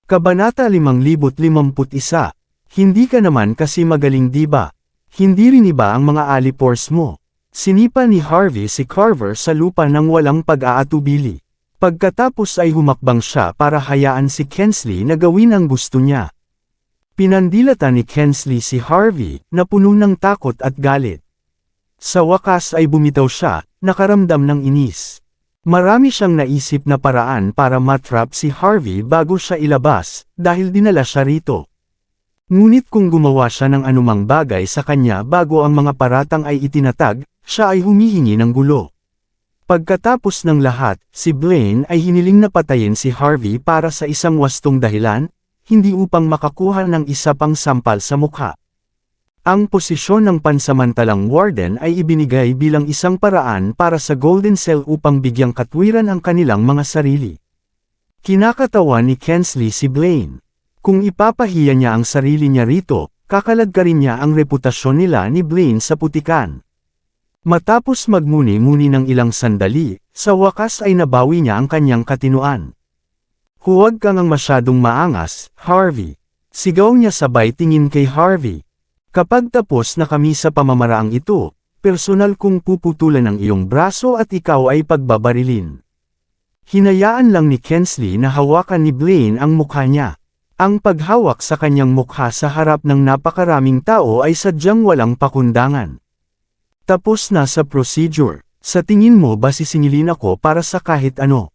Kabanata 5051. Hindi ka naman kasi magaling, di ba? Hindi rin iba ang mga alipores mo. Sinipa ni Harvey si Carver sa lupa nang walang pag-aatubili. Pagkatapos ay humakbang siya para hayaan si Kensley na gawin ang gusto niya. Pinandilatan ni Kensley si Harvey, na puno ng takot at galit. Sa wakas ay bumitaw siya, nakaramdam ng inis. Marami siyang naisip na paraan para matrap si Harvey bago siya ilabas, dahil dinala siya rito. Ngunit kung gumawa siya ng anumang bagay sa kanya bago ang mga paratang ay itinatag, siya ay humihingi ng gulo. Pagkatapos ng lahat, si Blaine ay hiniling na patayin si Harvey para sa isang wastong dahilan, hindi upang makakuha ng isa pang sampal sa mukha. Ang posisyon ng pansamantalang warden ay ibinigay bilang isang paraan para sa Golden Cell upang bigyang katwiran ang kanilang mga sarili. Kinakatawan ni Kensley si Blaine. Kung ipapahiya niya ang sarili niya rito, kakalagkarin niya ang reputasyon nila ni Blaine sa putikan. Matapos magmuni-muni ng ilang sandali, sa wakas ay nabawi niya ang kanyang katinuan. "Huwag kang masyadong maangas, Harvey." Sigaw niya sabay tingin kay Harvey. "Kapag tapos na kami sa pamamaraang ito, personal kong puputulan ang iyong braso at ikaw ay pagbabarilin." Hinayaan lang ni Kensley na hawakan ni Blaine ang mukha niya. Ang paghawak sa kanyang mukha sa harap ng napakaraming tao ay sadyang walang pakundangan. "Tapos na sa procedure. Sa tingin mo ba sisingilin ako para sa kahit ano?"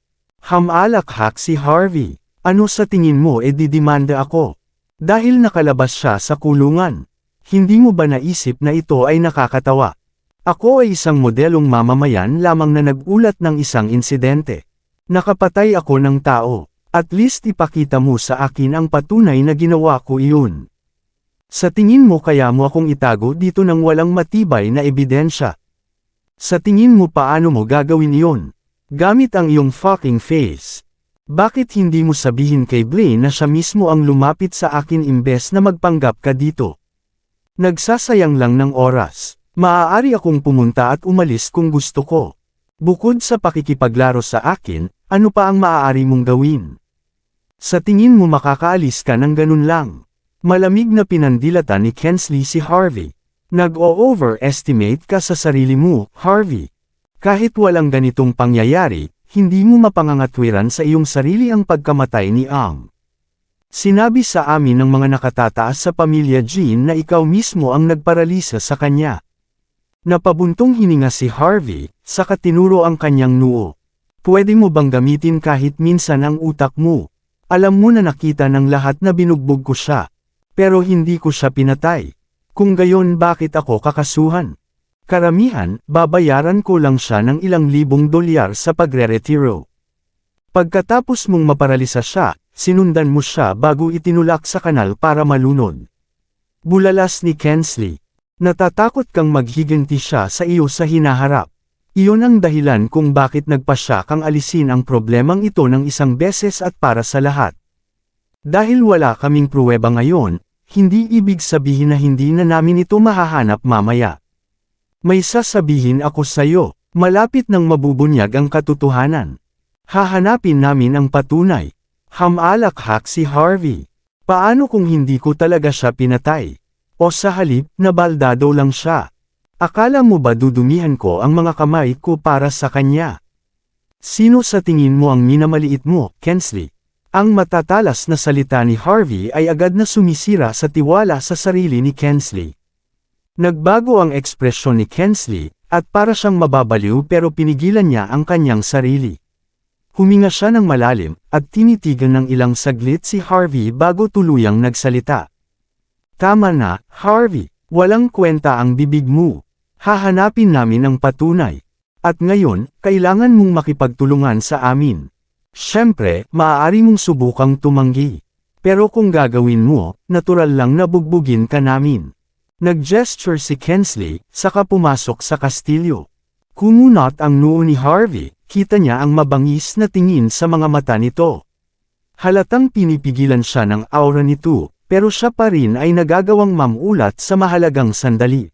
Hamalakhak si Harvey. "Ano sa tingin mo didimanda ako? Dahil nakalabas siya sa kulungan. Hindi mo ba naisip na ito ay nakakatawa? Ako ay isang modelong mamamayan lamang na nagulat ng isang insidente. Nakapatay ako ng tao. At least ipakita mo sa akin ang patunay na ginawa ko iyon. Sa tingin mo kaya mo akong itago dito ng walang matibay na ebidensya? Sa tingin mo paano mo gagawin iyon? Gamit ang iyong fucking face. Bakit hindi mo sabihin kay Blaine na siya mismo ang lumapit sa akin imbes na magpanggap ka dito? Nagsasayang lang ng oras. Maaari akong pumunta at umalis kung gusto ko. Bukod sa pakikipaglaro sa akin, ano pa ang maaari mong gawin? Sa tingin mo makakaalis ka ng ganun lang?" Malamig na pinandilatan ni Kensley si Harvey. "Nag-o-overestimate ka sa sarili mo, Harvey. Kahit walang ganitong pangyayari, hindi mo mapangangatwiran sa iyong sarili ang pagkamatay ni Ang. Sinabi sa amin ng mga nakatataas sa pamilya Jean na ikaw mismo ang nagparalisa sa kanya." Napabuntong hininga si Harvey, saka tinuro ang kanyang noo. "Pwede mo bang gamitin kahit minsan ang utak mo? Alam mo na nakita ng lahat na binugbog ko siya. Pero hindi ko siya pinatay. Kung gayon bakit ako kakasuhan? Karamihan, babayaran ko lang siya ng ilang libong dolyar sa pagre-retiro. Pagkatapos mong maparalisa siya, sinundan mo siya bago itinulak sa kanal para malunod." Bulalas ni Kensley. "Natatakot kang maghiganti siya sa iyo sa hinaharap. Iyon ang dahilan kung bakit nagpasya kang alisin ang problemang ito ng isang beses at para sa lahat. Dahil wala kaming pruweba ngayon, hindi ibig sabihin na hindi na namin ito mahahanap mamaya. May sasabihin ako sa'yo, malapit nang mabubunyag ang katotohanan. Hahanapin namin ang patunay." Hamalakhak si Harvey. "Paano kung hindi ko talaga siya pinatay? O sa halip, nabaldado lang siya? Akala mo ba dudumihan ko ang mga kamay ko para sa kanya? Sino sa tingin mo ang minamaliit mo, Kensley?" Ang matatalas na salita ni Harvey ay agad na sumisira sa tiwala sa sarili ni Kensley. Nagbago ang ekspresyon ni Kensley, at para siyang mababaliw pero pinigilan niya ang kanyang sarili. Huminga siya ng malalim, at tinitigan ng ilang saglit si Harvey bago tuluyang nagsalita. "Tama na, Harvey. Walang kwenta ang bibig mo. Hahanapin namin ang patunay. At ngayon, kailangan mong makipagtulungan sa amin. Siyempre, maaari mong subukang tumanggi. Pero kung gagawin mo, natural lang na bugbugin ka namin." Nag-gesture si Kensley, saka pumasok sa kastilyo. Kumunat ang noo ni Harvey, kita niya ang mabangis na tingin sa mga mata nito. Halatang pinipigilan siya ng aura nito, pero siya pa rin ay nagagawang mamulat sa mahalagang sandali.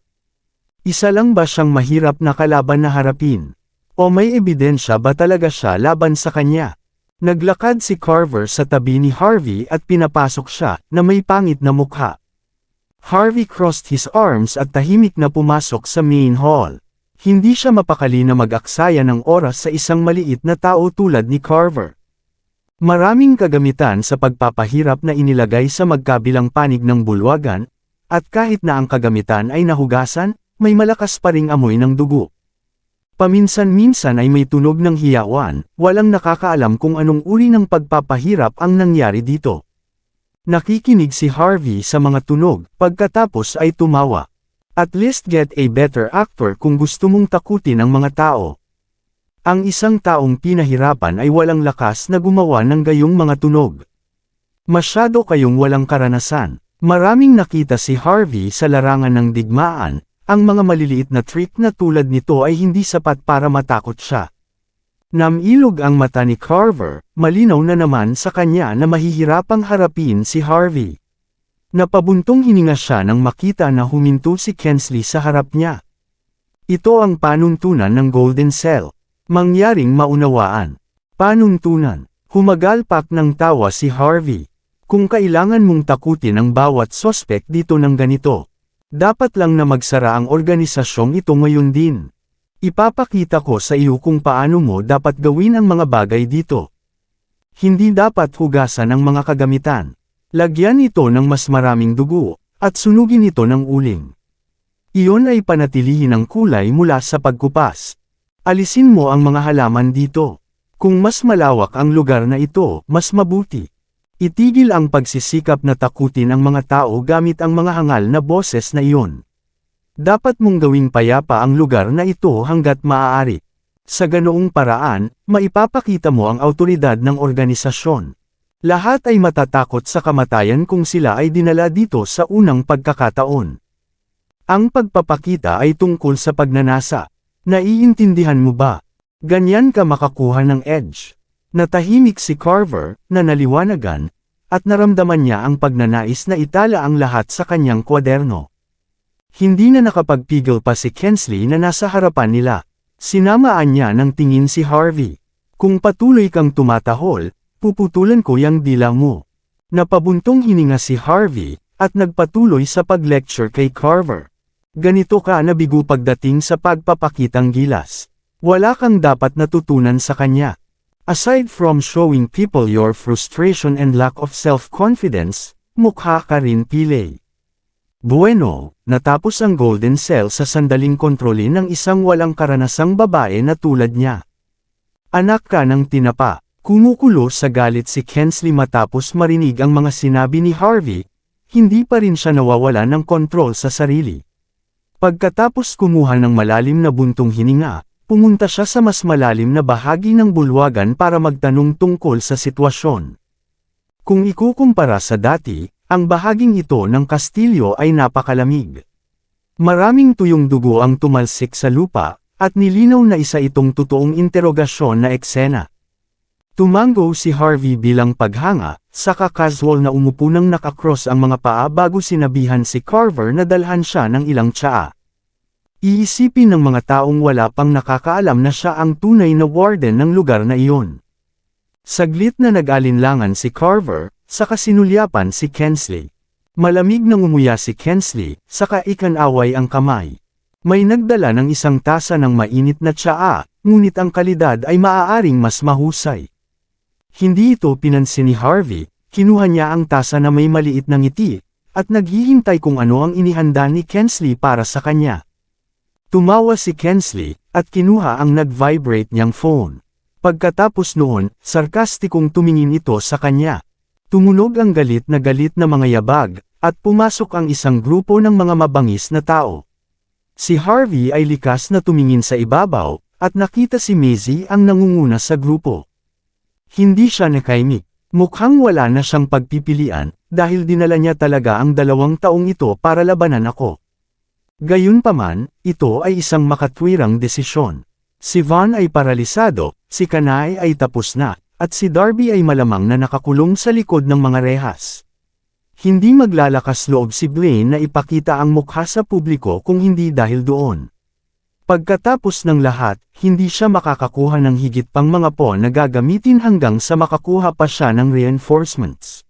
Isa lang ba siyang mahirap na kalaban na harapin? O may ebidensya ba talaga siya laban sa kanya? Naglakad si Carver sa tabi ni Harvey at pinapasok siya, na may pangit na mukha. Harvey crossed his arms at tahimik na pumasok sa main hall. Hindi siya mapakali na mag-aksaya ng oras sa isang maliit na tao tulad ni Carver. Maraming kagamitan sa pagpapahirap na inilagay sa magkabilang panig ng bulwagan, at kahit na ang kagamitan ay nahugasan, may malakas pa ring amoy ng dugo. Paminsan-minsan ay may tunog ng hiyawan, walang nakakaalam kung anong uri ng pagpapahirap ang nangyari dito. Nakikinig si Harvey sa mga tunog, pagkatapos ay tumawa. At least get a better actor kung gusto mong takutin ang mga tao. Ang isang taong pinahirapan ay walang lakas na gumawa ng gayong mga tunog. Masyado kayong walang karanasan. Maraming nakita si Harvey sa larangan ng digmaan, ang mga maliliit na trick na tulad nito ay hindi sapat para matakot siya. Namilog ang mata ni Carver, malinaw na naman sa kanya na mahihirapang harapin si Harvey. Napabuntong hininga siya nang makita na huminto si Kensley sa harap niya. Ito ang panuntunan ng Golden Cell. Mangyaring maunawaan. Panuntunan. Humagalpak ng tawa si Harvey. Kung kailangan mong takutin ang bawat sospek dito ng ganito, dapat lang na magsara ang organisasyong ito ngayon din. Ipapakita ko sa iyo kung paano mo dapat gawin ang mga bagay dito. Hindi dapat hugasan ang mga kagamitan. Lagyan ito ng mas maraming dugo, at sunugin ito ng uling. Iyon ay panatilihin ang kulay mula sa pagkupas. Alisin mo ang mga halaman dito. Kung mas malawak ang lugar na ito, mas mabuti. Itigil ang pagsisikap na takutin ang mga tao gamit ang mga hangal na boses na iyon. Dapat mong gawing payapa ang lugar na ito hanggat maaari. Sa ganoong paraan, maipapakita mo ang awtoridad ng organisasyon. Lahat ay matatakot sa kamatayan kung sila ay dinala dito sa unang pagkakataon. Ang pagpapakita ay tungkol sa pagnanasa. Naiintindihan mo ba? Ganyan ka makakuha ng edge. Natahimik si Carver, na naliwanagan, at naramdaman niya ang pagnanais na itala ang lahat sa kanyang kwaderno. Hindi na nakapagpigil pa si Kensley na nasa harapan nila. Sinamaan niya ng tingin si Harvey. Kung patuloy kang tumatahol, puputulan ko yang dila mo. Napabuntong hininga si Harvey, at nagpatuloy sa pag-lecture kay Carver. Ganito ka nabigo pagdating sa pagpapakitang gilas. Wala kang dapat natutunan sa kanya. Aside from showing people your frustration and lack of self-confidence, mukha ka rin pilay. Bueno, natapos ang Golden Cell sa sandaling kontrolin ng isang walang karanasang babae na tulad niya. Anak ka ng tinapa. Kumukulo sa galit si Kensley matapos marinig ang mga sinabi ni Harvey, hindi pa rin siya nawawala ng kontrol sa sarili. Pagkatapos kumuha ng malalim na buntong hininga, pumunta siya sa mas malalim na bahagi ng bulwagan para magtanong tungkol sa sitwasyon. Kung ikukumpara sa dati, ang bahaging ito ng kastilyo ay napakalamig. Maraming tuyong dugo ang tumalsik sa lupa, at nilinaw na isa itong totoong interogasyon na eksena. Tumango si Harvey bilang paghanga, saka casual na umupo nang nakakross ang mga paa bago sinabihan si Carver na dalhan siya ng ilang tsaa. Iisipin ng mga taong wala pang nakakaalam na siya ang tunay na warden ng lugar na iyon. Saglit na nag-alinlangan si Carver, saka sinulyapan si Kensley. Malamig nang umuya si Kensley, saka ikanaway ang kamay. May nagdala ng isang tasa ng mainit na tsaa, ngunit ang kalidad ay maaaring mas mahusay. Hindi ito pinansin ni Harvey, kinuha niya ang tasa na may maliit na ngiti, at naghihintay kung ano ang inihanda ni Kensley para sa kanya. Tumawa si Kensley, at kinuha ang nag-vibrate niyang phone. Pagkatapos noon, sarkastikong tumingin ito sa kanya. Tumunog ang galit na mga yabag, at pumasok ang isang grupo ng mga mabangis na tao. Si Harvey ay likas na tumingin sa ibabaw, at nakita si Maisie ang nangunguna sa grupo. Hindi siya nakaimik. Mukhang wala na siyang pagpipilian, dahil dinala niya talaga ang 2 taong ito para labanan ako. Gayunpaman, ito ay isang makatwirang desisyon. Si Vaughn ay paralisado, si Kanai ay tapos na, at si Darby ay malamang na nakakulong sa likod ng mga rehas. Hindi maglalakas loob si Blaine na ipakita ang mukha sa publiko kung hindi dahil doon. Pagkatapos ng lahat, hindi siya makakakuha ng higit pang mga pawn na gagamitin hanggang sa makakuha pa siya ng reinforcements.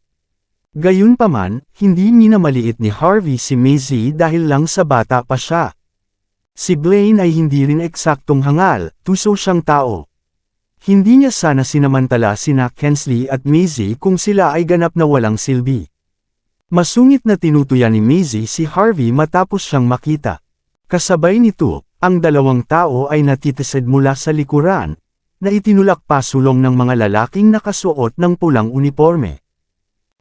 Gayunpaman, hindi minamaliit ni Harvey si Maisie dahil lang sa bata pa siya. Si Blaine ay hindi rin eksaktong hangal, tuso siyang tao. Hindi niya sana sinamantala sina Kensley at Maisie kung sila ay ganap na walang silbi. Masungit na tinutuya ni Maisie si Harvey matapos siyang makita. Kasabay nito, ang dalawang tao ay natitisid mula sa likuran, na itinulak pa sulong ng mga lalaking nakasuot ng pulang uniforme.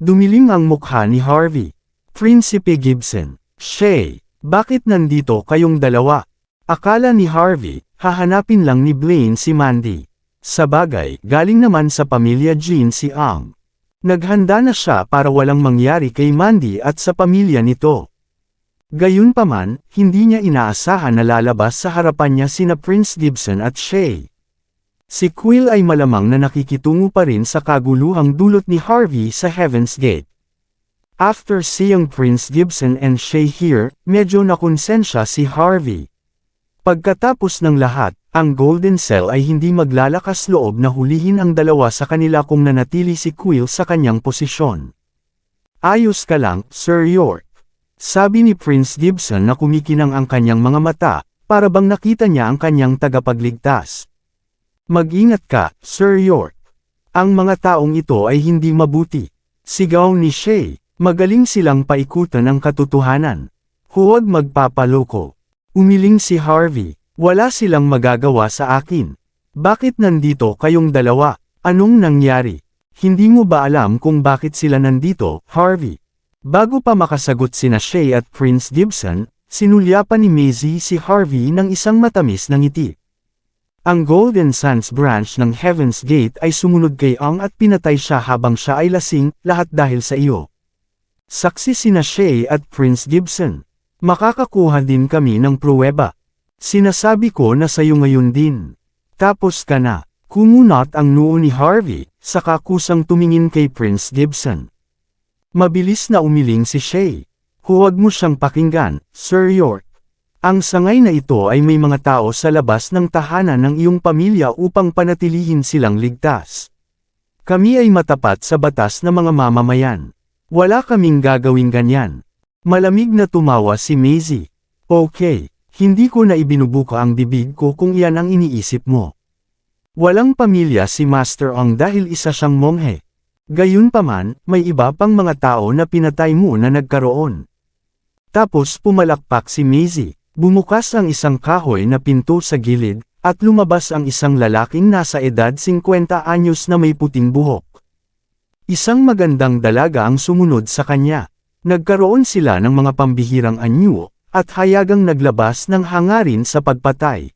Dumilim ang mukha ni Harvey. Prinsipe Gibson, Shay, bakit nandito kayong dalawa? Akala ni Harvey, hahanapin lang ni Blaine si Mandy. Sabagay, galing naman sa pamilya Jean si Ang. Naghanda na siya para walang mangyari kay Mandy at sa pamilya nito. Gayunpaman, hindi niya inaasahan na lalabas sa harapan niya sina Prince Gibson at Shay. Si Quill ay malamang na nakikitungo pa rin sa kaguluhang dulot ni Harvey sa Heaven's Gate. After seeing Prince Gibson and Shay here, medyo nakonsensya si Harvey. Pagkatapos ng lahat, ang Golden Cell ay hindi maglalakas loob na hulihin ang dalawa sa kanila kung nanatili si Quill sa kanyang posisyon. Ayos ka lang, Sir York. Sabi ni Prince Gibson na kumikinang ang kanyang mga mata, para bang nakita niya ang kanyang tagapagligtas. Mag-ingat ka, Sir York. Ang mga taong ito ay hindi mabuti. Sigaw ni Shay, magaling silang paikutan ang katotohanan. Huwag magpapaloko. Umiling si Harvey, wala silang magagawa sa akin. Bakit nandito kayong dalawa? Anong nangyari? Hindi mo ba alam kung bakit sila nandito, Harvey? Bago pa makasagot sina Shay at Prince Gibson, sinulyapan ni Maisie si Harvey ng isang matamis na ngiti. Ang Golden Sands branch ng Heaven's Gate ay sumunod kay Ang at pinatay siya habang siya ay lasing, lahat dahil sa iyo. Saksi sina Shay at Prince Gibson. Makakakuha din kami ng pruweba. Sinasabi ko na sayo ngayon din. Tapos ka na. Kumunat ang noo ni Harvey, saka kusang tumingin kay Prince Gibson. Mabilis na umiling si Shay. Huwag mo siyang pakinggan, Sir York. Ang sangay na ito ay may mga tao sa labas ng tahanan ng iyong pamilya upang panatilihin silang ligtas. Kami ay matapat sa batas na mga mamamayan. Wala kaming gagawing ganyan. Malamig na tumawa si Maisie. Okay, hindi ko na ibinubuka ang bibig ko kung iyan ang iniisip mo. Walang pamilya si Master Ong dahil isa siyang monghe. Gayunpaman, may iba pang mga tao na pinatay mo na nagkaroon. Tapos pumalakpak si Maisie, bumukas ang isang kahoy na pinto sa gilid, at lumabas ang isang lalaking nasa edad 50 anyos na may puting buhok. Isang magandang dalaga ang sumunod sa kanya. Nagkaroon sila ng mga pambihirang anyo, at hayagang naglabas ng hangarin sa pagpatay.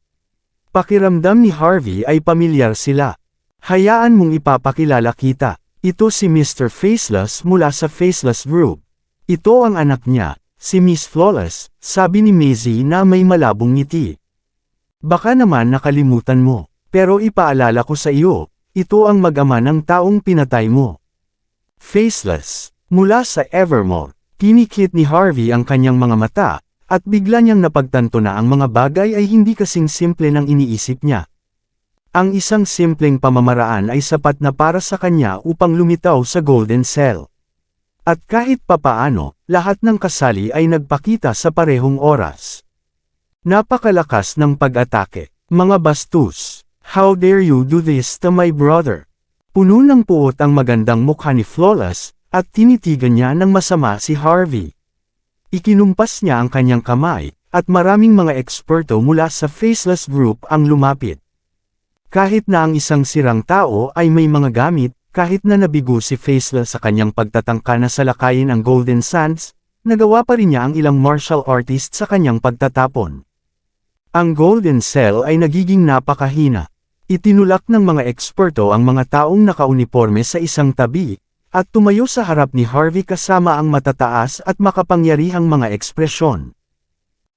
Pakiramdam ni Harvey ay pamilyar sila. Hayaan mong ipapakilala kita. Ito si Mr. Faceless mula sa Faceless Group. Ito ang anak niya, si Miss Flawless, sabi ni Maisie na may malabong ngiti. Baka naman nakalimutan mo, pero ipaalala ko sa iyo, ito ang mag-ama ng taong pinatay mo. Faceless, mula sa Evermore. Pinikit ni Harvey ang kanyang mga mata, at bigla niyang napagtanto na ang mga bagay ay hindi kasing simple ng iniisip niya. Ang isang simpleng pamamaraan ay sapat na para sa kanya upang lumitaw sa Golden Cell. At kahit papaano, lahat ng kasali ay nagpakita sa parehong oras. Napakalakas ng pag-atake, mga bastos. How dare you do this to my brother? Puno ng puot ang magandang mukha ni Flawless, at tinitigan niya ng masama si Harvey. Ikinumpas niya ang kanyang kamay, at maraming mga eksperto mula sa Faceless Group ang lumapit. Kahit na ang isang sirang tao ay may mga gamit, kahit na nabigo si Faceless sa kanyang pagtatangka na salakayin ang Golden Sands, nagawa pa rin niya ang ilang martial artist sa kanyang pagtatapon. Ang Golden Cell ay nagiging napakahina. Itinulak ng mga eksperto ang mga taong nakauniporme sa isang tabi, at tumayo sa harap ni Harvey kasama ang matataas at makapangyarihang mga ekspresyon.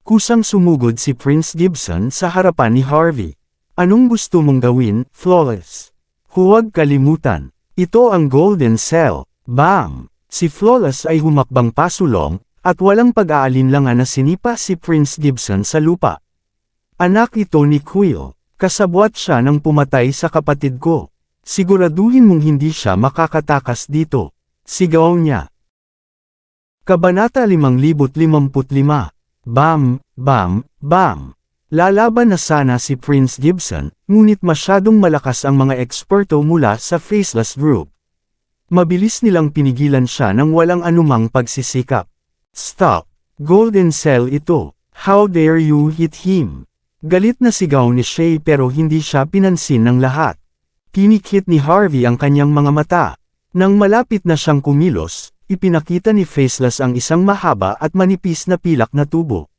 Kusang sumugod si Prince Gibson sa harapan ni Harvey. Anong gusto mong gawin, Flawless? Huwag kalimutan, ito ang Golden Cell. Bam! Si Flawless ay humakbang pasulong, at walang pag-aalinlangan na sinipa si Prince Gibson sa lupa. Anak ito ni Quill. Kasabwat siya nang pumatay sa kapatid ko. Siguraduhin mong hindi siya makakatakas dito. Sigaw niya. Kabanata 5055. Bam, bam, bam. Lalaban na sana si Prince Gibson, ngunit masyadong malakas ang mga eksperto mula sa Faceless Group. Mabilis nilang pinigilan siya nang walang anumang pagsisikap. Stop! Golden Cell ito. How dare you hit him? Galit na sigaw ni Shay pero hindi siya pinansin ng lahat. Pinikit ni Harvey ang kanyang mga mata. Nang malapit na siyang kumilos, ipinakita ni Faceless ang isang mahaba at manipis na pilak na tubo.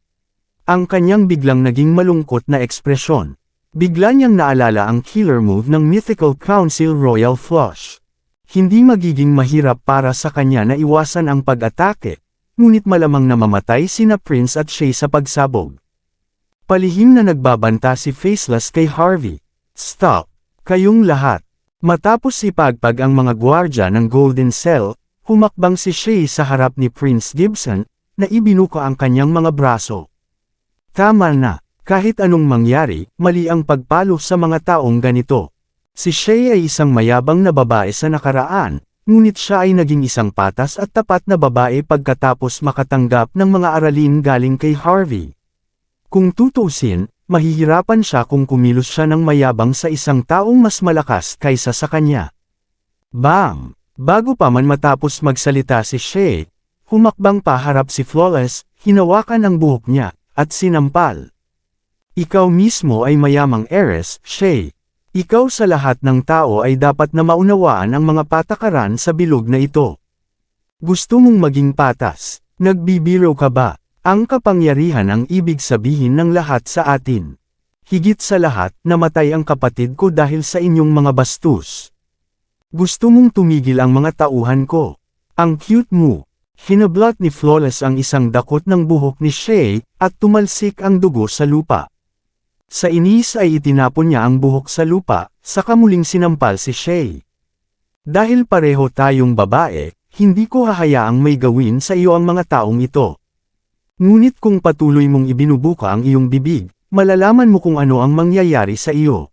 Ang kanyang biglang naging malungkot na ekspresyon. Bigla niyang naalala ang killer move ng Mythical Council Royal Flush. Hindi magiging mahirap para sa kanya na iwasan ang pag-atake, ngunit malamang na mamatay sina Prince at Shay sa pagsabog. Palihim na nagbabanta si Faceless kay Harvey. Stop! Kayong lahat! Matapos ipagpag ang mga gwardya ng Golden Cell, humakbang si Shay sa harap ni Prince Gibson, na ibinuka ang kanyang mga braso. Tama na, kahit anong mangyari, mali ang pagpalo sa mga taong ganito. Si Shay ay isang mayabang na babae sa nakaraan, ngunit siya ay naging isang patas at tapat na babae pagkatapos makatanggap ng mga aralin galing kay Harvey. Kung tutuusin, mahihirapan siya kung kumilos siya ng mayabang sa isang taong mas malakas kaysa sa kanya. Bam! Bago pa man matapos magsalita si Shay, humakbang pa harap si Flawless, hinawakan ang buhok niya, at sinampal. Ikaw mismo ay mayamang heiress, Shay. Ikaw sa lahat ng tao ay dapat na maunawaan ang mga patakaran sa bilog na ito. Gusto mong maging patas? Nagbibiro ka ba? Ang kapangyarihan ang ibig sabihin ng lahat sa atin. Higit sa lahat, namatay ang kapatid ko dahil sa inyong mga bastos. Gusto mong tumigil ang mga tauhan ko. Ang cute mo. Hinablot ni Flawless ang isang dakot ng buhok ni Shay, at tumalsik ang dugo sa lupa. Sa inis ay itinapon niya ang buhok sa lupa, saka muling sinampal si Shay. Dahil pareho tayong babae, hindi ko hahayaang may gawin sa iyo ang mga taong ito. Ngunit kung patuloy mong ibinubuka ang iyong bibig, malalaman mo kung ano ang mangyayari sa iyo.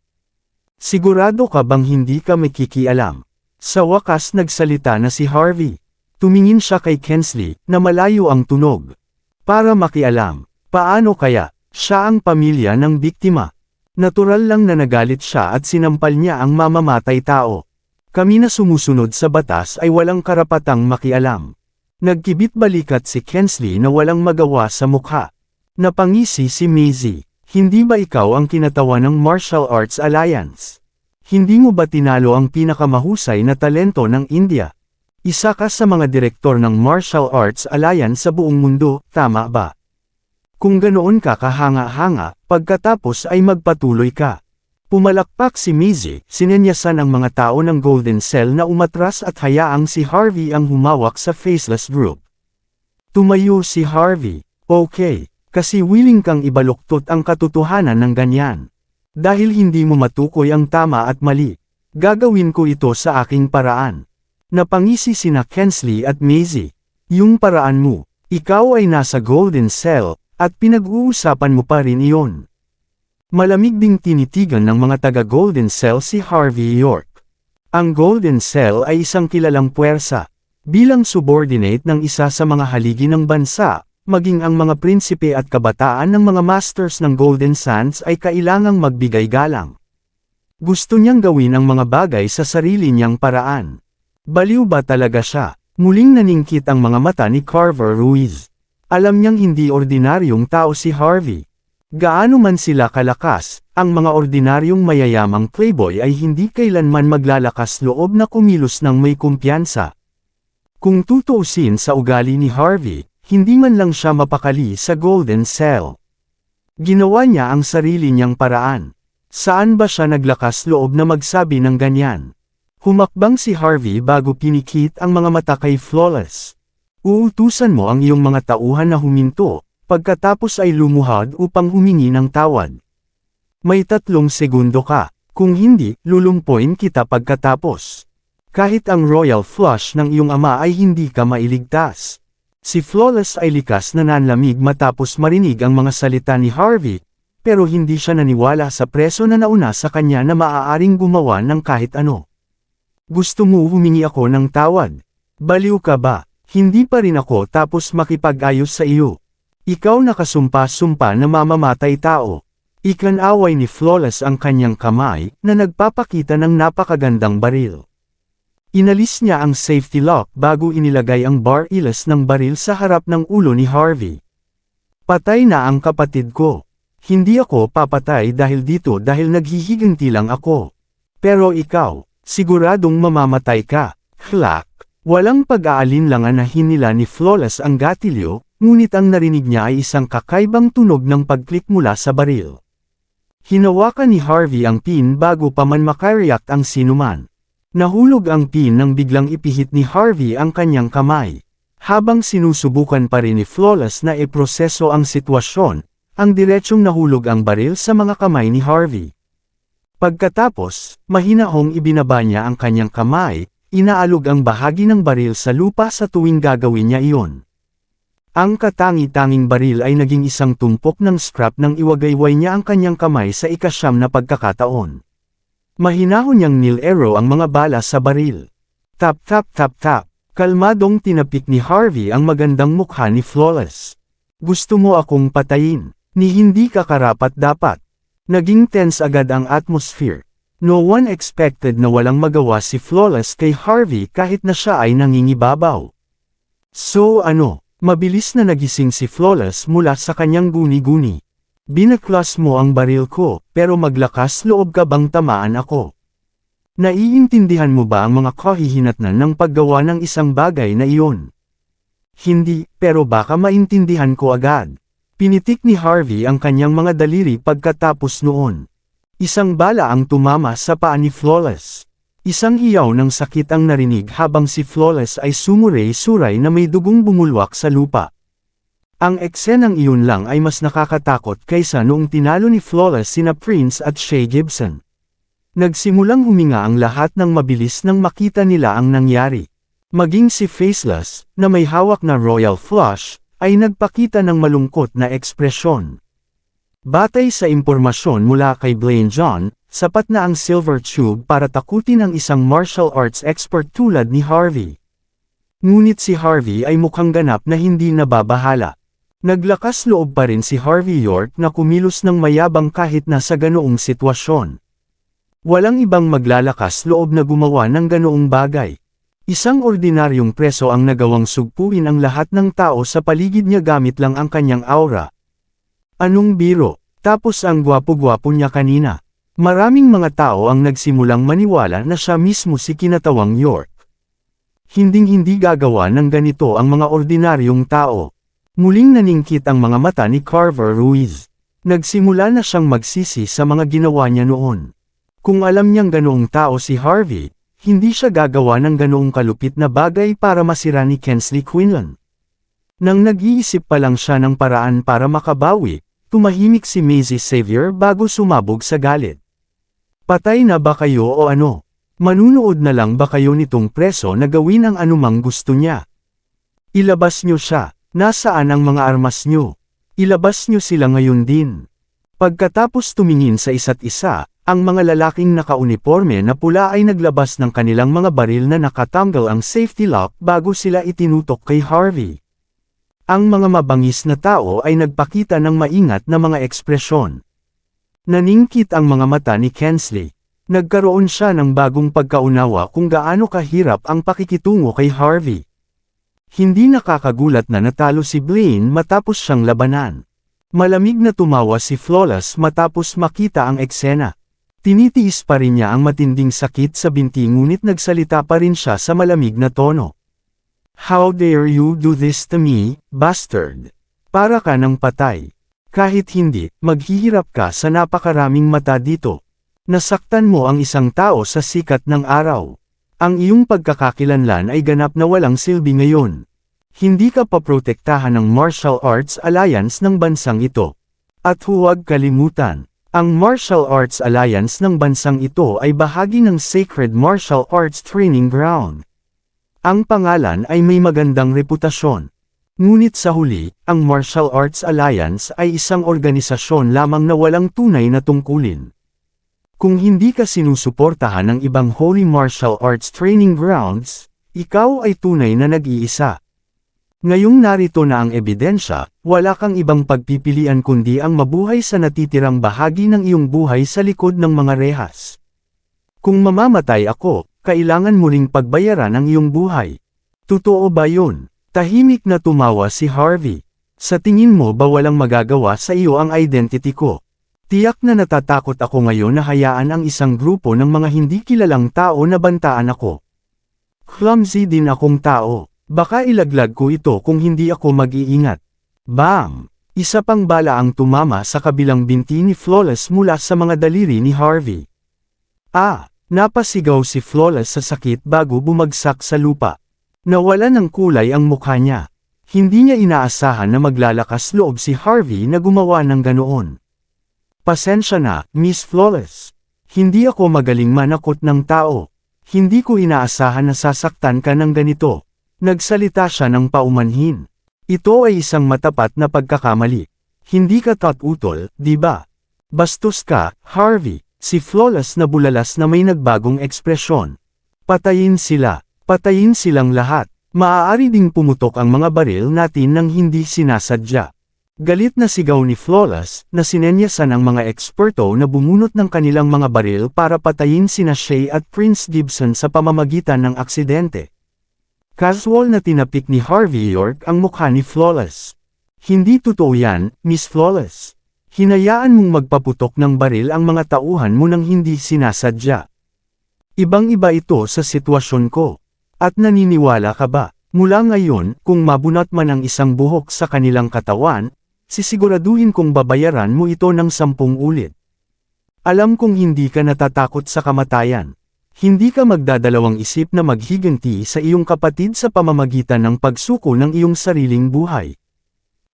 Sigurado ka bang hindi ka makikialam? Sa wakas nagsalita na si Harvey. Tumingin siya kay Kensley, na malayo ang tunog. Para makialam, paano kaya, siya ang pamilya ng biktima? Natural lang na nagalit siya at sinampal niya ang mamamatay tao. Kami na sumusunod sa batas ay walang karapatang makialam. Nagkibit-balikat si Kensley na walang magawa sa mukha. Napangisi si Maisie. Hindi ba ikaw ang kinatawa ng Martial Arts Alliance? Hindi mo ba tinalo ang pinakamahusay na talento ng India? Isa ka sa mga direktor ng Martial Arts Alliance sa buong mundo, tama ba? Kung ganoon ka kahanga-hanga, pagkatapos ay magpatuloy ka. Pumalakpak si Maisie, sinenyasan ang mga tao ng Golden Cell na umatras at hayaang si Harvey ang humawak sa Faceless Group. Tumayo si Harvey. Okay, kasi willing kang ibaluktot ang katotohanan ng ganyan. Dahil hindi mo matukoy ang tama at mali. Gagawin ko ito sa aking paraan. Napangisi sina Kensley at Maisie. Yung paraan mo, ikaw ay nasa Golden Cell, at pinag-uusapan mo pa rin iyon. Malamig ding tinitigan ng mga taga-Golden Cell si Harvey York. Ang Golden Cell ay isang kilalang puwersa. Bilang subordinate ng isa sa mga haligi ng bansa, maging ang mga prinsipe at kabataan ng mga masters ng Golden Sands ay kailangang magbigay galang. Gusto niyang gawin ang mga bagay sa sarili niyang paraan. Baliw ba talaga siya? Muling naningkit ang mga mata ni Carver Ruiz. Alam niyang hindi ordinaryong tao si Harvey. Gaano man sila kalakas, ang mga ordinaryong mayayamang playboy ay hindi kailanman maglalakas loob na kumilos ng may kumpiyansa. Kung tutuusin sa ugali ni Harvey, hindi man lang siya mapakali sa Golden Cell. Ginawa niya ang sarili niyang paraan. Saan ba siya naglakas loob na magsabi ng ganyan? Humakbang si Harvey bago pinikit ang mga mata kay Flawless. Uutusan mo ang iyong mga tauhan na huminto, pagkatapos ay lumuhad upang humingi ng tawad. May 3 segundo ka, kung hindi, lulumpuin kita pagkatapos. Kahit ang Royal Flush ng iyong ama ay hindi ka mailigtas. Si Flawless ay likas na nanlamig matapos marinig ang mga salita ni Harvey, pero hindi siya naniwala sa preso na nauna sa kanya na maaaring gumawa ng kahit ano. Gusto mo humingi ako ng tawad? Baliw ka ba? Hindi pa rin ako tapos makipag-ayos sa iyo. Ikaw nakasumpa-sumpa na mamamatay tao. Ikanaway ni Flawless ang kanyang kamay na nagpapakita ng napakagandang baril. Inalis niya ang safety lock bago inilagay ang barrels ng baril sa harap ng ulo ni Harvey. Patay na ang kapatid ko. Hindi ako papatay dahil dito dahil naghihiganti lang ako. Pero ikaw, siguradong mamamatay ka. Clack! Walang pag-aalinlangan na hinila ni Flawless ang gatilyo, ngunit ang narinig niya ay isang kakaibang tunog ng pag-click mula sa baril. Hinawakan ni Harvey ang pin bago pa man makareact ang sinuman. Nahulog ang pin nang biglang ipihit ni Harvey ang kanyang kamay. Habang sinusubukan pa rin ni Flawless na iproseso ang sitwasyon, ang diretsyong nahulog ang baril sa mga kamay ni Harvey. Pagkatapos, mahinahong ibinaba niya ang kanyang kamay, inaalog ang bahagi ng baril sa lupa sa tuwing gagawin niya iyon. Ang katangi-tanging baril ay naging isang tumpok ng scrap nang iwagayway niya ang kanyang kamay sa ikasyam na pagkakataon. Mahinahon niyang nil-arrow ang mga bala sa baril. Tap tap tap tap. Kalmadong tinapik ni Harvey ang magandang mukha ni Flawless. Gusto mo akong patayin, ni hindi ka karapat-dapat. Naging tense agad ang atmosphere. No one expected na walang magawa si Flawless kay Harvey kahit na siya ay nangingibabaw. So ano, mabilis na nagising si Flawless mula sa kanyang guni-guni. Binaklas mo ang baril ko, pero maglakas loob ka bang tamaan ako? Naiintindihan mo ba ang mga kahihinatnan ng paggawa ng isang bagay na iyon? Hindi, pero baka maintindihan ko agad. Pinitik ni Harvey ang kanyang mga daliri pagkatapos noon. Isang bala ang tumama sa paa ni Flawless. Isang hiyaw ng sakit ang narinig habang si Flawless ay sumuray-suray na may dugong bumulwak sa lupa. Ang eksenang iyon lang ay mas nakakatakot kaysa noong tinalo ni Flawless sina Prince at Shay Gibson. Nagsimulang huminga ang lahat ng mabilis nang makita nila ang nangyari. Maging si Faceless, na may hawak na royal flush, ay nagpakita ng malungkot na ekspresyon. Batay sa impormasyon mula kay Blaine John, sapat na ang silver tube para takutin ang isang martial arts expert tulad ni Harvey. Ngunit si Harvey ay mukhang ganap na hindi nababahala. Naglakas loob pa rin si Harvey York na kumilos ng mayabang kahit na sa ganoong sitwasyon. Walang ibang maglalakas loob na gumawa ng ganoong bagay. Isang ordinaryong preso ang nagawang sugpuin ang lahat ng tao sa paligid niya gamit lang ang kanyang aura. Anong biro? Tapos ang gwapo-gwapo niya kanina. Maraming mga tao ang nagsimulang maniwala na siya mismo si kinatawang York. Hinding-hindi gagawa ng ganito ang mga ordinaryong tao. Muling naningkit ang mga mata ni Carver Ruiz. Nagsimula na siyang magsisi sa mga ginawa niya noon. Kung alam niyang ganoong tao si Harvey, hindi siya gagawa ng ganoong kalupit na bagay para masira ni Kingsley Quinlan. Nang nag-iisip pa lang siya ng paraan para makabawi, tumahimik si Maisie Xavier bago sumabog sa galit. Patay na ba kayo o ano? Manunood na lang ba kayo nitong preso na gawin ang anumang gusto niya? Ilabas niyo siya. Nasaan ang mga armas niyo? Ilabas niyo sila ngayon din. Pagkatapos tumingin sa isa't isa, ang mga lalaking nakauniporme na pula ay naglabas ng kanilang mga baril na nakatanggal ang safety lock bago sila itinutok kay Harvey. Ang mga mabangis na tao ay nagpakita ng maingat na mga ekspresyon. Naningkit ang mga mata ni Kingsley. Nagkaroon siya ng bagong pagkaunawa kung gaano kahirap ang pakikitungo kay Harvey. Hindi nakakagulat na natalo si Blaine matapos siyang labanan. Malamig na tumawa si Flawless matapos makita ang eksena. Tinitiis pa rin niya ang matinding sakit sa binti ngunit nagsalita pa rin siya sa malamig na tono. How dare you do this to me, bastard? Para ka ng patay. Kahit hindi, maghihirap ka sa napakaraming mata dito. Nasaktan mo ang isang tao sa sikat ng araw. Ang iyong pagkakakilanlan ay ganap na walang silbi ngayon. Hindi ka paprotektahan ng Martial Arts Alliance ng bansang ito. At huwag kalimutan, ang Martial Arts Alliance ng bansang ito ay bahagi ng Sacred Martial Arts Training Ground. Ang pangalan ay may magandang reputasyon. Ngunit sa huli, ang Martial Arts Alliance ay isang organisasyon lamang na walang tunay na tungkulin. Kung hindi ka sinusuportahan ng ibang Holy Martial Arts Training Grounds, ikaw ay tunay na nag-iisa. Ngayong narito na ang ebidensya, wala kang ibang pagpipilian kundi ang mabuhay sa natitirang bahagi ng iyong buhay sa likod ng mga rehas. Kung mamamatay ako, kailangan mo ring pagbayaran ang iyong buhay. Totoo ba yun? Tahimik na tumawa si Harvey. Sa tingin mo ba walang magagawa sa iyo ang identity ko? Tiyak na natatakot ako ngayon na hayaan ang isang grupo ng mga hindi kilalang tao na bantaan ako. Clumsy din akong tao. Baka ilaglag ko ito kung hindi ako mag-iingat. Bam! Isa pang bala ang tumama sa kabilang binti ni Flawless mula sa mga daliri ni Harvey. Napasigaw si Flawless sa sakit bago bumagsak sa lupa. Nawala ng kulay ang mukha niya. Hindi niya inaasahan na maglalakas loob si Harvey na gumawa ng ganoon. Pasensya na, Miss Flawless. Hindi ako magaling manakot ng tao. Hindi ko inaasahan na sasaktan ka ng ganito. Nagsalita siya ng paumanhin. Ito ay isang matapat na pagkakamali. Hindi ka tatutol, di ba? Bastos ka, Harvey. Si Flawless na bulalas na may nagbagong ekspresyon. Patayin sila. Patayin silang lahat. Maaari ding pumutok ang mga baril natin nang hindi sinasadya. Galit na sigaw ni Flawless, na sinenyasan ang mga eksperto na bumunot ng kanilang mga baril para patayin sina Shay at Prince Gibson sa pamamagitan ng aksidente. Casual na tinapik ni Harvey York ang mukha ni Flawless. Hindi totoo yan, Miss Flawless. Hinayaan mong magpaputok ng baril ang mga tauhan mo nang hindi sinasadya. Ibang-iba ito sa sitwasyon ko. At naniniwala ka ba? Mula ngayon, kung mabunot man ang isang buhok sa kanilang katawan, sisiguraduhin kong babayaran mo ito ng 10 ulit. Alam kong hindi ka natatakot sa kamatayan. Hindi ka magdadalawang isip na maghiganti sa iyong kapatid sa pamamagitan ng pagsuko ng iyong sariling buhay.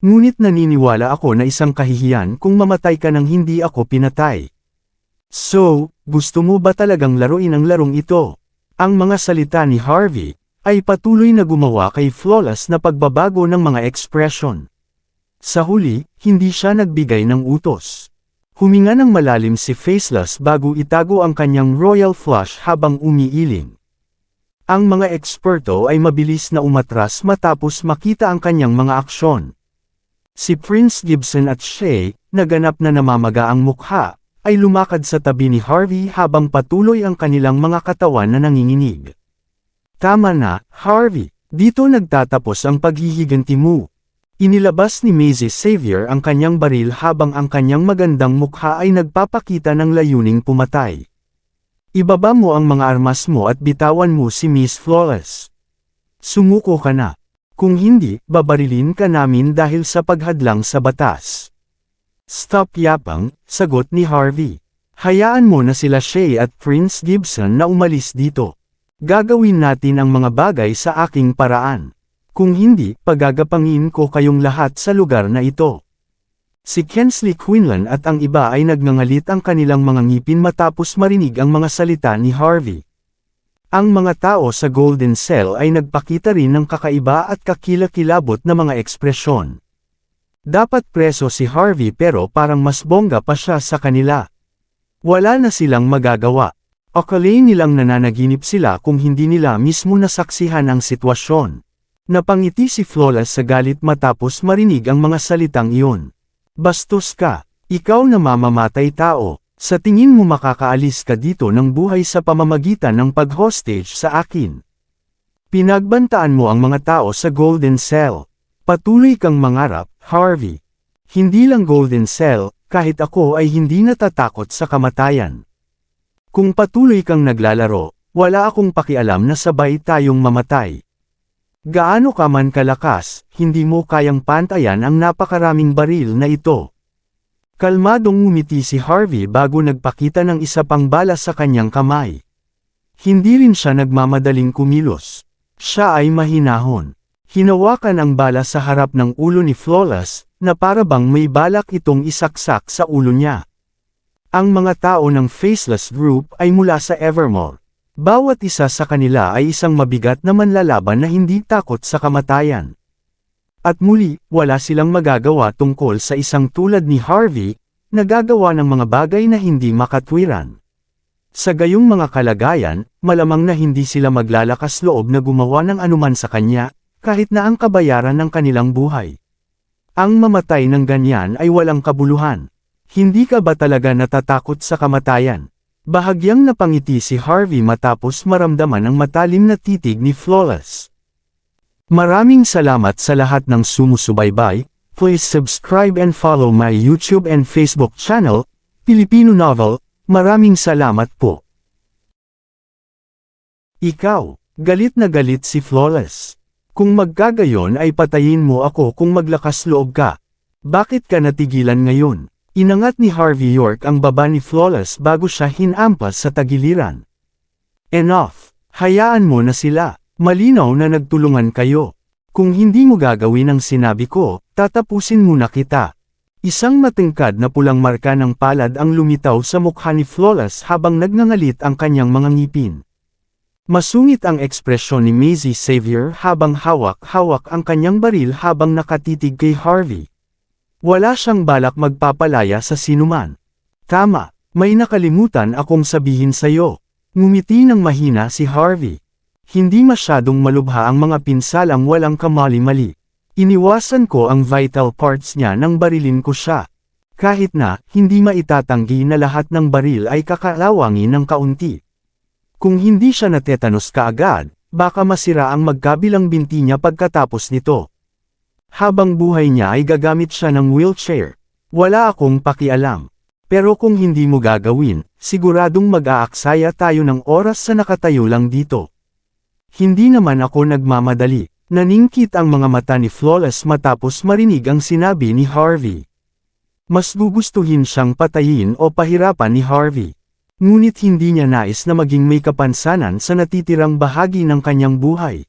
Ngunit naniniwala ako na isang kahihiyan kung mamatay ka nang hindi ako pinatay. So, gusto mo ba talagang laruin ang larong ito? Ang mga salita ni Harvey ay patuloy na gumawa kay Flawless na pagbabago ng mga ekspresyon. Sa huli, hindi siya nagbigay ng utos. Huminga ng malalim si Faceless bago itago ang kanyang royal flush habang umiiling. Ang mga eksperto ay mabilis na umatras matapos makita ang kanyang mga aksyon. Si Prince Gibson at Shay, na ganap na namamaga ang mukha, ay lumakad sa tabi ni Harvey habang patuloy ang kanilang mga katawan na nanginginig. Tama na, Harvey. Dito nagtatapos ang paghihiganti mo. Inilabas ni Maisie Xavier ang kanyang baril habang ang kanyang magandang mukha ay nagpapakita ng layuning pumatay. Ibaba mo ang mga armas mo at bitawan mo si Miss Flawless. Sumuko ka na. Kung hindi, babarilin ka namin dahil sa paghadlang sa batas. Stop yapang, sagot ni Harvey. Hayaan mo na sila Shay at Prince Gibson na umalis dito. Gagawin natin ang mga bagay sa aking paraan. Kung hindi, pagagapangin ko kayong lahat sa lugar na ito. Si Kensley Quinlan at ang iba ay nagngangalit ang kanilang mga ngipin matapos marinig ang mga salita ni Harvey. Ang mga tao sa Golden Cell ay nagpakita rin ng kakaiba at kakilakilabot na mga ekspresyon. Dapat preso si Harvey pero parang mas bongga pa siya sa kanila. Wala na silang magagawa. Akalain nilang nananaginip sila kung hindi nila mismo nasaksihan ang sitwasyon. Napangiti si Flawless sa galit matapos marinig ang mga salitang iyon. Bastos ka, ikaw na mamamatay tao, sa tingin mo makakaalis ka dito ng buhay sa pamamagitan ng pag-hostage sa akin. Pinagbantaan mo ang mga tao sa Golden Cell. Patuloy kang mangarap, Harvey. Hindi lang Golden Cell, kahit ako ay hindi natatakot sa kamatayan. Kung patuloy kang naglalaro, wala akong pakialam na sabay tayong mamatay. Gaano ka man kalakas, hindi mo kayang pantayan ang napakaraming baril na ito. Kalmadong ngumiti si Harvey bago nagpakita ng isa pang bala sa kanyang kamay. Hindi rin siya nagmamadaling kumilos. Siya ay mahinahon. Hinawakan ang bala sa harap ng ulo ni Flawless, na para bang may balak itong isaksak sa ulo niya. Ang mga tao ng Faceless Group ay mula sa Evermore. Bawat isa sa kanila ay isang mabigat na manlalaban na hindi takot sa kamatayan. At muli, wala silang magagawa tungkol sa isang tulad ni Harvey, na gagawa ng mga bagay na hindi makatwiran. Sa gayong mga kalagayan, malamang na hindi sila maglalakas loob na gumawa ng anuman sa kanya, kahit na ang kabayaran ng kanilang buhay. Ang mamatay ng ganyan ay walang kabuluhan. Hindi ka ba talaga natatakot sa kamatayan? Bahagyang napangiti si Harvey matapos maramdaman ang matalim na titig ni Flawless. Maraming salamat sa lahat ng sumusubaybay. Please subscribe and follow my YouTube and Facebook channel, Filipino Novel. Maraming salamat po. Ikaw, galit na galit si Flawless. Kung magkagayon ay patayin mo ako kung maglakas loob ka. Bakit ka natigilan ngayon? Inangat ni Harvey York ang baba ni Flawless bago siya hinampas sa tagiliran. Enough! Hayaan mo na sila. Malinaw na nagtulungan kayo. Kung hindi mo gagawin ang sinabi ko, tatapusin muna kita. Isang matingkad na pulang marka ng palad ang lumitaw sa mukha ni Flawless habang nagngangalit ang kanyang mga ngipin. Masungit ang ekspresyon ni Maisie Xavier habang hawak-hawak ang kanyang baril habang nakatitig kay Harvey. Wala siyang balak magpapalaya sa sinuman. Tama, may nakalimutan akong sabihin sa'yo. Ngumiti ng mahina si Harvey. Hindi masyadong malubha ang mga pinsalang walang kamali-mali. Iniwasan ko ang vital parts niya nang barilin ko siya. Kahit na, hindi maitatanggi na lahat ng baril ay kakalawangin ng kaunti. Kung hindi siya natetanos kaagad, baka masira ang magkabilang binti niya pagkatapos nito. Habang buhay niya ay gagamit siya ng wheelchair. Wala akong pakialam. Pero kung hindi mo gagawin, siguradong mag-aaksaya tayo ng oras sa nakatayo lang dito. Hindi naman ako nagmamadali. Naningkit ang mga mata ni Flawless matapos marinig ang sinabi ni Harvey. Mas gugustuhin siyang patayin o pahirapan ni Harvey. Ngunit hindi niya nais na maging may kapansanan sa natitirang bahagi ng kanyang buhay.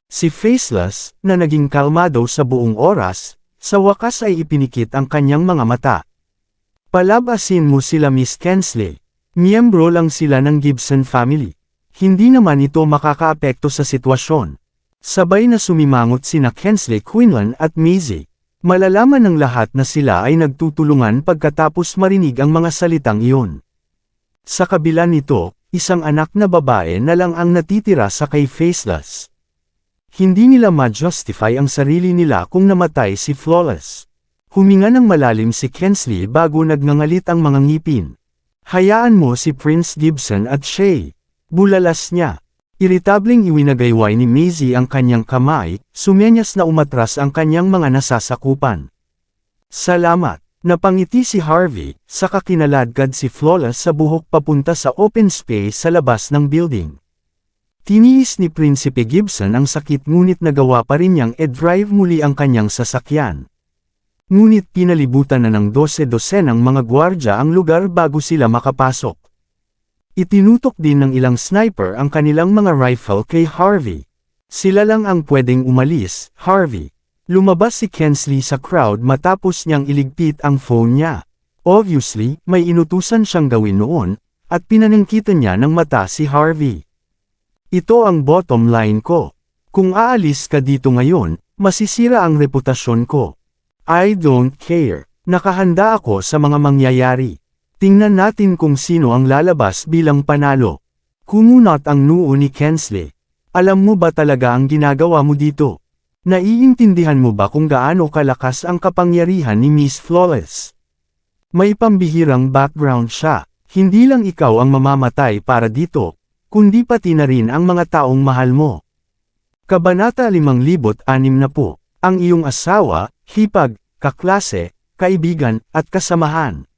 Si Faceless, na naging kalmado sa buong oras, sa wakas ay ipinikit ang kanyang mga mata. Palabasin mo sila Miss Kensley. Miyembro lang sila ng Gibson family. Hindi naman ito makakaapekto sa sitwasyon. Sabay na sumimangot sina Kensley Quinlan at Maisie. Malalaman ng lahat na sila ay nagtutulungan pagkatapos marinig ang mga salitang iyon. Sa kabila nito, isang anak na babae na lang ang natitira sa kay Faceless. Hindi nila ma-justify ang sarili nila kung namatay si Flawless. Huminga ng malalim si Kensley bago nagngangalit ang mga ngipin. Hayaan mo si Prince Gibson at Shay. Bulalas niya. Iritableng iwinagayway ni Maisie ang kanyang kamay, sumenyas na umatras ang kanyang mga nasasakupan. Salamat. Napangiti si Harvey, saka kinaladkad si Flawless sa buhok papunta sa open space sa labas ng building. Tiniis ni Prinsipe Gibson ang sakit ngunit nagawa pa rin niyang e-drive muli ang kanyang sasakyan. Ngunit pinalibutan na ng 12-dosenang mga gwardya ang lugar bago sila makapasok. Itinutok din ng ilang sniper ang kanilang mga rifle kay Harvey. Sila lang ang pwedeng umalis, Harvey. Lumabas si Kensley sa crowd matapos niyang iligpit ang phone niya. Obviously, may inutusan siyang gawin noon, at pinanangkitan niya ng mata si Harvey. Ito ang bottom line ko. Kung aalis ka dito ngayon, masisira ang reputasyon ko. I don't care. Nakahanda ako sa mga mangyayari. Tingnan natin kung sino ang lalabas bilang panalo. Kumunot ang noo ni Kensley. Alam mo ba talaga ang ginagawa mo dito? Naiintindihan mo ba kung gaano kalakas ang kapangyarihan ni Miss Flawless? May pambihirang background siya. Hindi lang ikaw ang mamamatay para dito, kundi pati na rin ang mga taong mahal mo. Kabanata 560. Ang iyong asawa, hipag, kaklase, kaibigan, at kasamahan.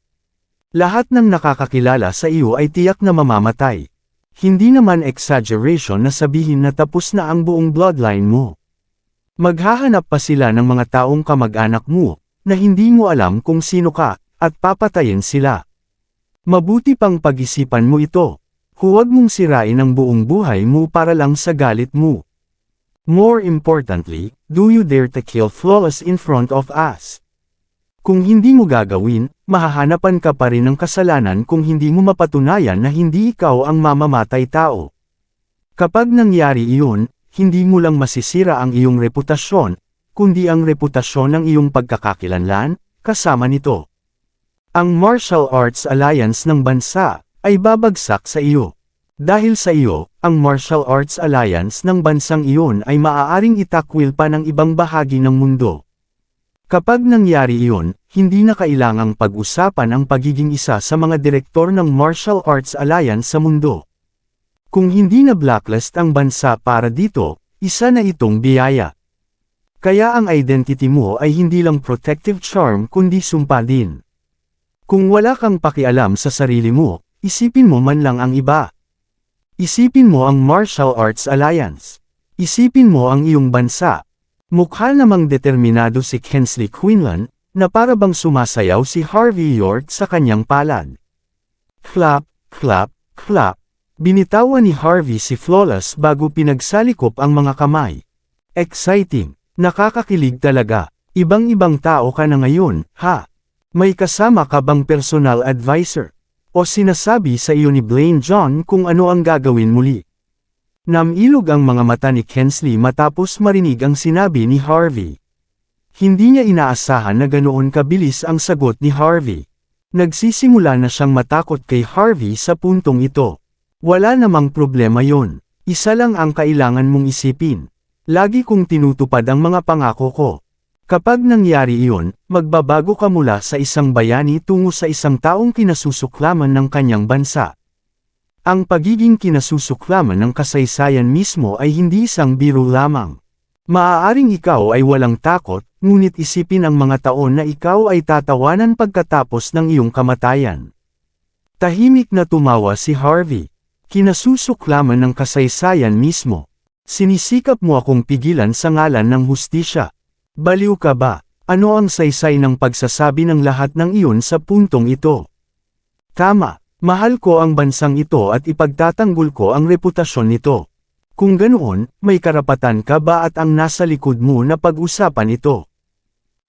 Lahat ng nakakakilala sa iyo ay tiyak na mamamatay. Hindi naman exaggeration na sabihin na tapos na ang buong bloodline mo. Maghahanap pa sila ng mga taong kamag-anak mo, na hindi mo alam kung sino ka, at papatayin sila. Mabuti pang pag-isipan mo ito. Huwag mong sirain ang buong buhay mo para lang sa galit mo. More importantly, do you dare to kill Flawless in front of us? Kung hindi mo gagawin, mahahanapan ka pa rin ng kasalanan kung hindi mo mapatunayan na hindi ikaw ang mamamatay tao. Kapag nangyari iyon, hindi mo lang masisira ang iyong reputasyon, kundi ang reputasyon ng iyong pagkakakilanlan, kasama nito. Ang Martial Arts Alliance ng bansa ay babagsak sa iyo. Dahil sa iyo, ang Martial Arts Alliance ng bansang iyon ay maaaring itakwil pa ng ibang bahagi ng mundo. Kapag nangyari iyon, hindi na kailangang pag-usapan ang pagiging isa sa mga direktor ng Martial Arts Alliance sa mundo. Kung hindi na blacklist ang bansa para dito, isa na itong biyaya. Kaya ang identity mo ay hindi lang protective charm kundi sumpa din. Kung wala kang pakialam sa sarili mo, isipin mo man lang ang iba. Isipin mo ang Martial Arts Alliance. Isipin mo ang iyong bansa. Mukha namang determinado si Kingsley Quinlan, na para bang sumasayaw si Harvey York sa kanyang palad. Clap, clap, clap. Binitawan ni Harvey si Flawless bago pinagsalikop ang mga kamay. Exciting. Nakakakilig talaga. Ibang-ibang tao ka na ngayon, ha? May kasama ka bang personal advisor? O sinasabi sa iyo ni Blaine John kung ano ang gagawin muli? Namilog ang mga mata ni Kingsley matapos marinig ang sinabi ni Harvey. Hindi niya inaasahan na ganoon kabilis ang sagot ni Harvey. Nagsisimula na siyang matakot kay Harvey sa puntong ito. Wala namang problema yon. Isa lang ang kailangan mong isipin. Lagi kong tinutupad ang mga pangako ko. Kapag nangyari iyon, magbabago ka mula sa isang bayani tungo sa isang taong kinasusuklaman ng kanyang bansa. Ang pagiging kinasusuklaman ng kasaysayan mismo ay hindi isang biro lamang. Maaaring ikaw ay walang takot, ngunit isipin ang mga taon na ikaw ay tatawanan pagkatapos ng iyong kamatayan. Tahimik na tumawa si Harvey. Kinasusuklaman ng kasaysayan mismo. Sinisikap mo akong pigilan sa ngalan ng hustisya. Baliw ka ba? Ano ang saysay ng pagsasabi ng lahat ng iyon sa puntong ito? Tama, mahal ko ang bansang ito at ipagtatanggol ko ang reputasyon nito. Kung ganoon, may karapatan ka ba at ang nasa likod mo na pag-usapan ito?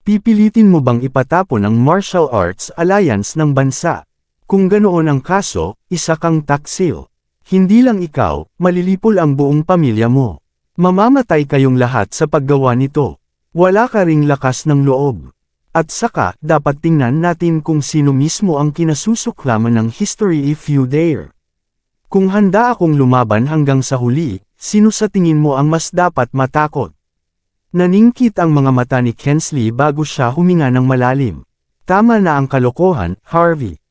Pipilitin mo bang ipatapon ang Martial Arts Alliance ng bansa? Kung ganoon ang kaso, isa kang taksil. Hindi lang ikaw, malilipol ang buong pamilya mo. Mamamatay kayong lahat sa paggawa nito. Wala ka ring lakas ng loob. At saka, dapat tingnan natin kung sino mismo ang kinasusuklaman ng history if you dare. Kung handa akong lumaban hanggang sa huli, sino sa tingin mo ang mas dapat matakot? Naningkit ang mga mata ni Kingsley bago siya huminga ng malalim. Tama na ang kalokohan, Harvey.